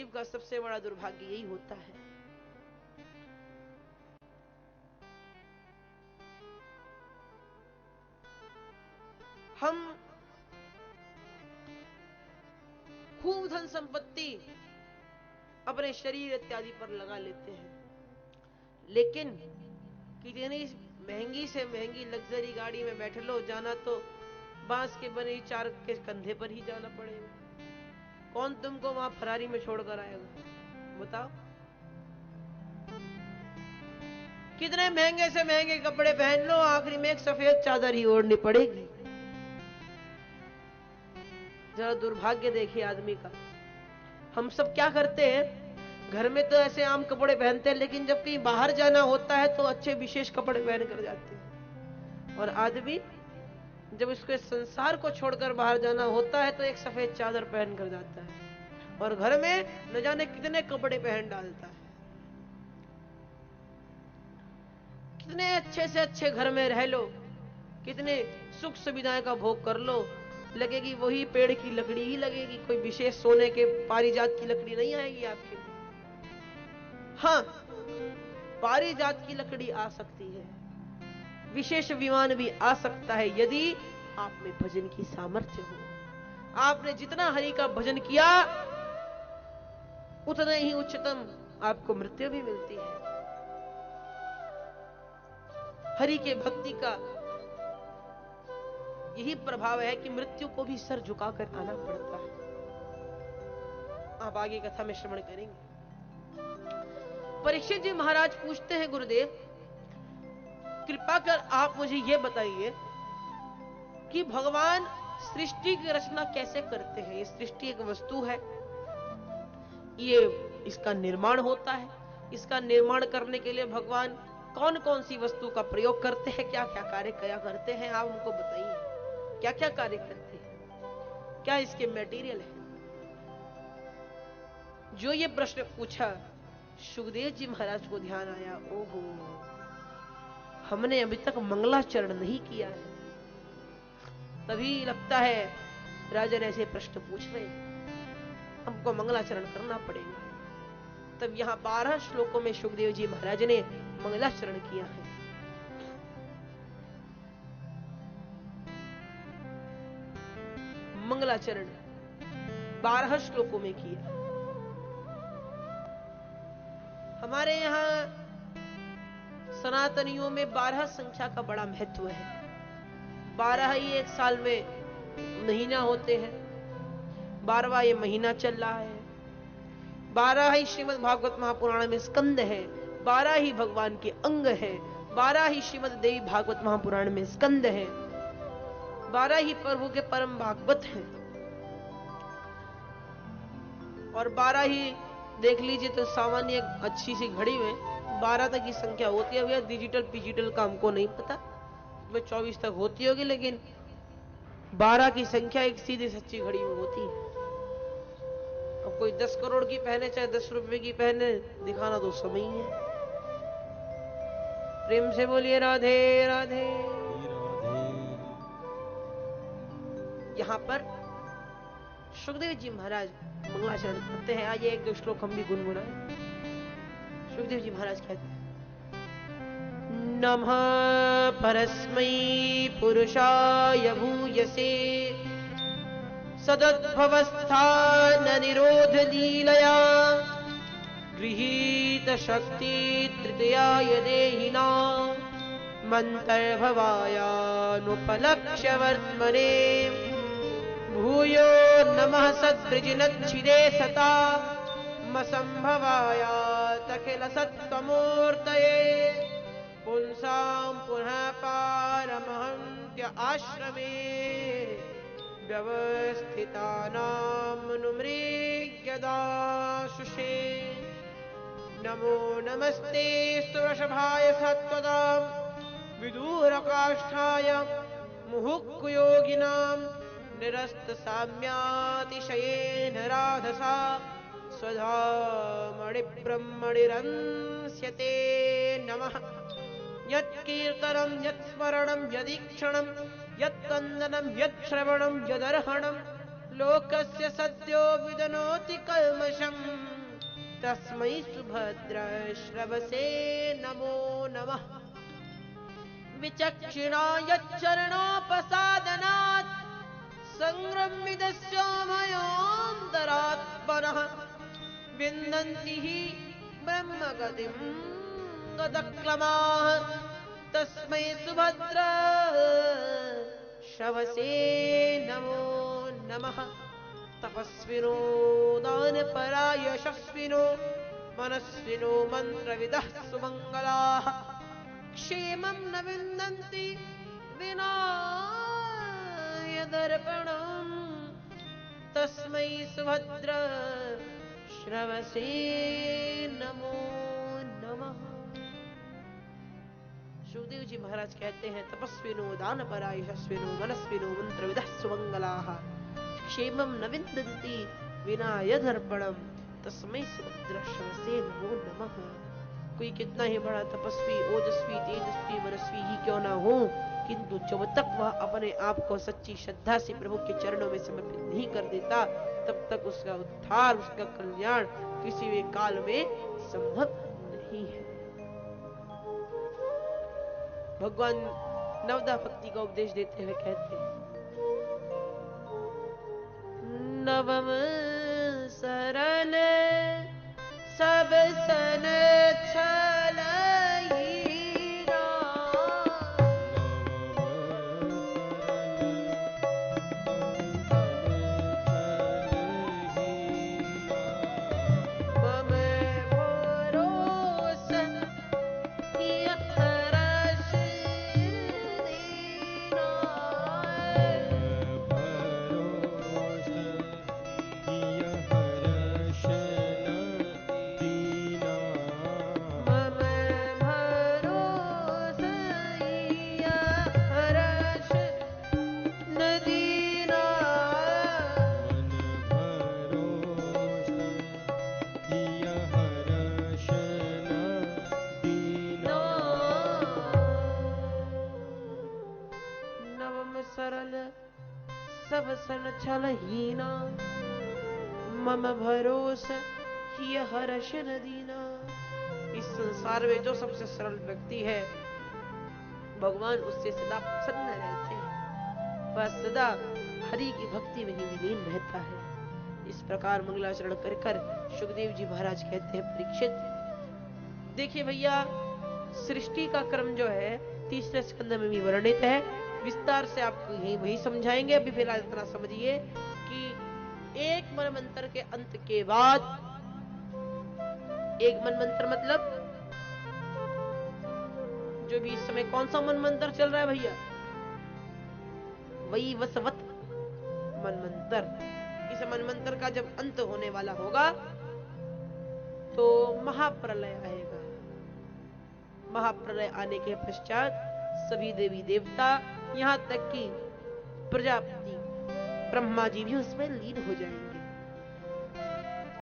जीव का सबसे बड़ा दुर्भाग्य यही होता है। हम खूब धन संपत्ति अपने शरीर इत्यादि पर लगा लेते हैं, लेकिन कितनी महंगी से महंगी लग्जरी गाड़ी में बैठ लो, जाना तो बांस के बने चार के कंधे पर ही जाना पड़ेगा। कौन तुमको वहां फरारी में छोड़कर आएगा, बताओ? कितने महंगे से महंगे कपड़े पहन लो, आखिरी में एक सफेद चादर ही ओढ़नी पड़ेगी। जरा दुर्भाग्य देखिए आदमी का। हम सब क्या करते हैं, घर में तो ऐसे आम कपड़े पहनते हैं, लेकिन जब कहीं बाहर जाना होता है तो अच्छे विशेष कपड़े पहन कर जाते हैं। और आदमी जब उसके संसार को छोड़कर बाहर जाना होता है तो एक सफेद चादर पहन कर जाता है, और घर में न जाने कितने कपड़े पहन डालता है। कितने अच्छे से अच्छे घर में रह लो, कितने सुख सुविधाएं का भोग कर लो, लगेगी वही पेड़ की लकड़ी ही लगेगी, कोई विशेष सोने के पारिजात की लकड़ी नहीं आएगी आपके। हाँ, पारिजात की लकड़ी आ सकती है, विशेष विमान भी आ सकता है, यदि आप में भजन की सामर्थ्य हो। आपने जितना हरि का भजन किया उतने ही उच्चतम आपको मृत्यु भी मिलती है। हरि के भक्ति का यही प्रभाव है कि मृत्यु को भी सर झुकाकर आना पड़ता है। आप आगे कथा में श्रवण करेंगे। परीक्षित जी महाराज पूछते हैं, गुरुदेव कृपा कर आप मुझे यह बताइए कि भगवान सृष्टि की रचना कैसे करते हैं। ये सृष्टि एक वस्तु है, ये इसका निर्माण होता है, इसका निर्माण करने के लिए भगवान कौन कौन सी वस्तु का प्रयोग करते हैं, क्या क्या कार्य क्या करते हैं, आप हमको बताइए क्या क्या कार्य करते हैं, क्या इसके मटेरियल है। जो ये प्रश्न पूछा, सुखदेव जी महाराज को ध्यान आया, ओहो हमने अभी तक मंगलाचरण नहीं किया है, तभी लगता है राजन ऐसे प्रश्न पूछ रहे, हमको मंगलाचरण करना पड़ेगा। तब यहां 12 श्लोकों में सुखदेव जी महाराज ने मंगलाचरण किया है। मंगलाचरण 12 श्लोकों में किया। हमारे यहां सनातनियों में 12 संख्या का बड़ा महत्व है। 12 ही एक साल में महीना होते हैं, 12वां ये महीना चल रहा है। 12 ही श्रीमद् भागवत महापुराण में स्कंद है, 12 ही भगवान के अंग है, 12 ही श्रीमद् देवी भागवत महापुराण में स्कंद है, 12 ही प्रभु के परम भागवत हैं, और 12 ही देख लीजिए तो सामान्य अच्छी सी घड़ी में 12 तक की संख्या होती है। भैया डिजिटल पिजिटल का हमको नहीं पता, 24 तक होती होगी, लेकिन 12 की संख्या एक सीधी सच्ची घड़ी में होती है। अब कोई 10 करोड़ की पहने चाहे 10 रुपए की पहने, दिखाना तो समय ही है। प्रेम से बोलिए राधे राधे। यहां पर सुखदेव जी महाराज मंगलाचरण करते हैं। आइए एक दो श्लोक हम भी गुनगुनाएं। सुखदेव जी महाराज कहते हैं, नमः परस्मै पुरुषाय भूयसे सदद्भवस्थान निरोध लीलया गृहीत शक्ति तृतीयाय देहिना मन्तर्भवायानुपलक्ष्य वर्त्मने भूयो नमः सद्वृजिनच्छिदे सता मसंभवायातखिल सत्त्वमूर्तये पुंसां पुनः पारमहंत्य आश्रमे व्यवस्थितानामनुमृग्यदाशुषे नमो नमस्ते सुवृषभाय सत्त्वदां विदूरकाष्ठाय मुहुक्कुयोगिनां निरस्तसाम्यातिशयेन राधसा स्वधामणिब्रह्मणिरंस्यते नमः। यत्कीर्तनं यत्स्मरणं यदीक्षणं यत्कन्दनं यत्श्रवणं यदर्हणं लोकस्य सद्यो विदनोति कल्मषम् तस्मै सुभद्र श्रवसे नमो नमः। विचक्षिणाय चरणोपसादनात् संग्रमिदस्योमयोऽन्तरात्मनः विन्दन्ति हि ब्रह्मगतिं गतक्लमाः। तस्मै सुभद्र श्रवसे नमो नमः। तपस्विनो दानपरा यशस्विनो मनस्विनो मन्त्रविदः सुमङ्गलाः क्षेमं न विन्दन्ति विनायदर्पणम्। तस्मै सुभद्र श्रवसे नमो नमः। सुखदेव जी महाराज कहते हैं तपस्विनो दानपरा यशस्विनो मनस्विनो मंत्रविदः सुमंगलाः क्षेमं न विन्दन्ति विनायदर्पणम्। तस्मै सुभद्र श्रवसे नमो नमः। कोई कितना ही बड़ा तपस्वी ओजस्वी तेजस्वी मनस्वी ही क्यों ना हो, किंतु जब तक वह अपने आप को सच्ची श्रद्धा से प्रभु के चरणों में समर्पित नहीं कर देता, तब तक उसका उद्धार उसका कल्याण किसी भी काल में संभव नहीं है। भगवान नवदा भक्ति का उपदेश देते हुए कहते हैं नवम सरल सब सन छलहीरा। मम भरोस यह रस दीना। सरल सब सन छलहीना मम भरोस हिय हर्ष न दीना। इस संसार में जो सबसे सरल व्यक्ति है भगवान उससे सदा प्रसन्न रहते हैं, वह सदा हरि की भक्ति में ही लीन रहता है। इस प्रकार मंगलाचरण कर कर सुखदेव जी महाराज कहते हैं परीक्षित देखिए भैया, सृष्टि का क्रम जो है तीसरे स्कंद में भी वर्णित है, विस्तार से आपको यही वही समझाएंगे। अभी फिलहाल इतना समझिए कि एक मनमंत्र के अंत के बाद, एक मनमंत्र मतलब जो भी इस समय कौन सा मनमंत्र चल रहा है भैया, वही वसवत मनमंत्र। इस मनमंत्र का जब अंत होने वाला होगा तो महाप्रलय आएगा। महाप्रलय आने के पश्चात सभी देवी देवता यहाँ तक कि प्रजापति ब्रह्मा जी भी उसमें लीन हो जाएंगे।